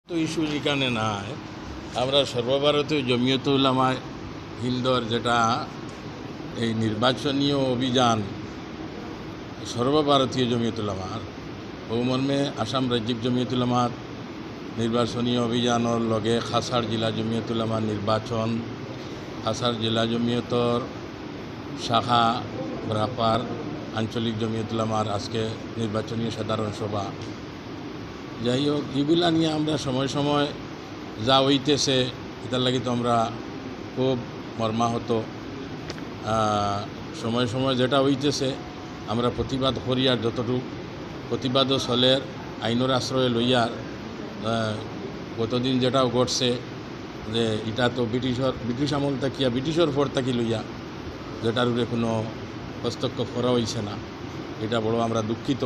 তো ইস্যু এখানে নাই। আমরা সর্বভারতীয় জমিয়ত উলামা হিন্দর যেটা এই নির্বাচনীয় অভিযান সর্বভারতীয় জমিয়ত উলামার মর্মে আসাম রাজ্যিক জমিয়ত উলামার নির্বাচনী অভিযানের লগে খাসার জেলা জমিয়ত উলামার নির্বাচন, খাসার জেলা জমিয়তর শাখা ব্রাপার আঞ্চলিক জমিয়ত উলামার আজকে নির্বাচনী সাধারণ সভা। যাই হোক, এগুলা নিয়ে আমরা সময় সময় যা হইতেছে এটার লাগি তো আমরা খুব মর্মাহত। সময় সময় যেটা হইতেছে আমরা প্রতিবাদ করি, আর যতটুকু প্রতিবাদও চলের আইনের আশ্রয় লইয়ার। গতদিন যেটাও ঘটছে যে এটা তো ব্রিটিশ আমল থাকিয়া ব্রিটিশের পর থাকি লইয়া যেটার উপরে কোনো হস্তক্ষেপ করা হয়েছে না, এটা বড় আমরা দুঃখিত।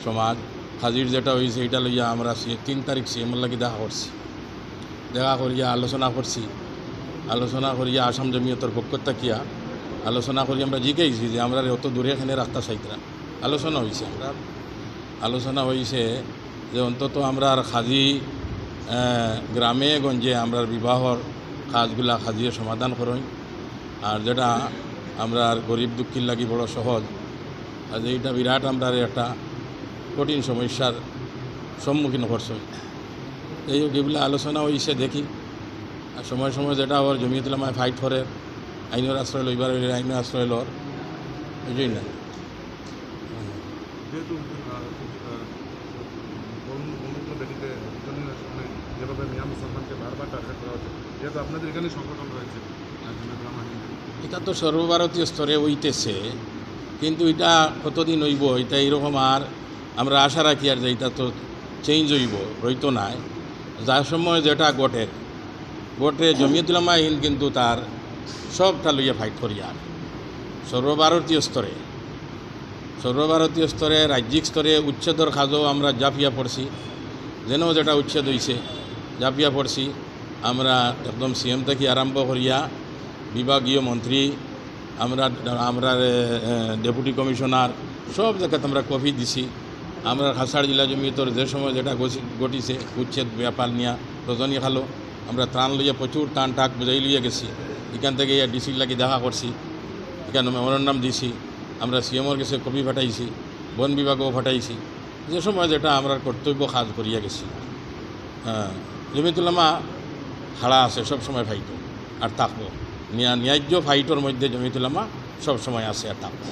সমাজ হাজির যেটা হয়েছে এটা লইয়া আমরা 3 তারিখ সিএমের লাগি দেখা করিয়া আলোচনা করিয়া আসাম জমিয়তর পক্ষ থাকিয়া আলোচনা করি আমরা জিজ্ঞাসি যে আমরা অত দূরে এখানে রাস্তা চাইতরা আলোচনা হয়েছে যে অন্তত আমরা আর খাজি গ্রামে গঞ্জে আমরা বিবাহর কাজগুলা খাজিয়ে সমাধান করই, আর যেটা আমরা গরিব দুঃখীর লাগি বড় সহজ। আর এইটা বিরাট আমরা একটা কঠিন সমস্যার সম্মুখীন করছি। এই এগুলো আলোচনা হয়েছে দেখি। আর সময় সময় যেটা ওর জমিয়ত উলামায় ফাইট করে আইনের আশ্রয় লইবার হইলে আইনের আশ্রয় লর, বুঝলি না। যেহেতু যেভাবে মিয়া মুসলমানকে বারবার টার্গেট করা হচ্ছে, যেহেতু আপনাদের এখানে সংগঠন রয়েছে এটা তো সর্বভারতীয় স্তরে হইতেছে, কিন্তু এটা কতদিন হইব এটা এইরকম আর আমরা আশা রাখি আর যে এটা তো চেঞ্জ হইব, হইতো নাই। যার সময় যেটা ঘটে জমিয়ত উলামা হিন্দ কিন্তু তার সবটা লইয়া ফাইট করি। আর সর্বভারতীয় স্তরে রাজ্যিক স্তরে উচ্ছেদর কাজও আমরা জাপিয়া পড়ছি, যেন যেটা উচ্ছেদ হয়েছে জাপিয়া পড়ছি। আমরা একদম সিএম থেকে আরম্ভ করিয়া বিভাগীয় মন্ত্রী, আমরা ডেপুটি কমিশনার সব জায়গাতে আমরা কপি দিছি। আমরা খাসাড় জেলা জমিয়তর যে সময় যেটা ঘটিছে উচ্ছেদ ব্যাপার নিয়ে রজনী খালো আমরা ত্রাণ লইয়া প্রচুর টান টাক বুঝাই লইয়া গেছি। এখান থেকে ডিসির লাগি দেখা করছি, এখানে মেমোরান্ডাম দিছি, আমরা সিএমর কাছে কপি ফাটাইছি, বন বিভাগও ফাটাইছি। যে সময় যেটা আমরা কর্তব্য কাজ করিয়া গেছি। জমিয়ত উলামা হারা আছে, সব সময় ফাইট আর থাকবো। ন্যায্য ফাইটের মধ্যে জমিয়ত উলামা সব সময় আছে আর থাকবো।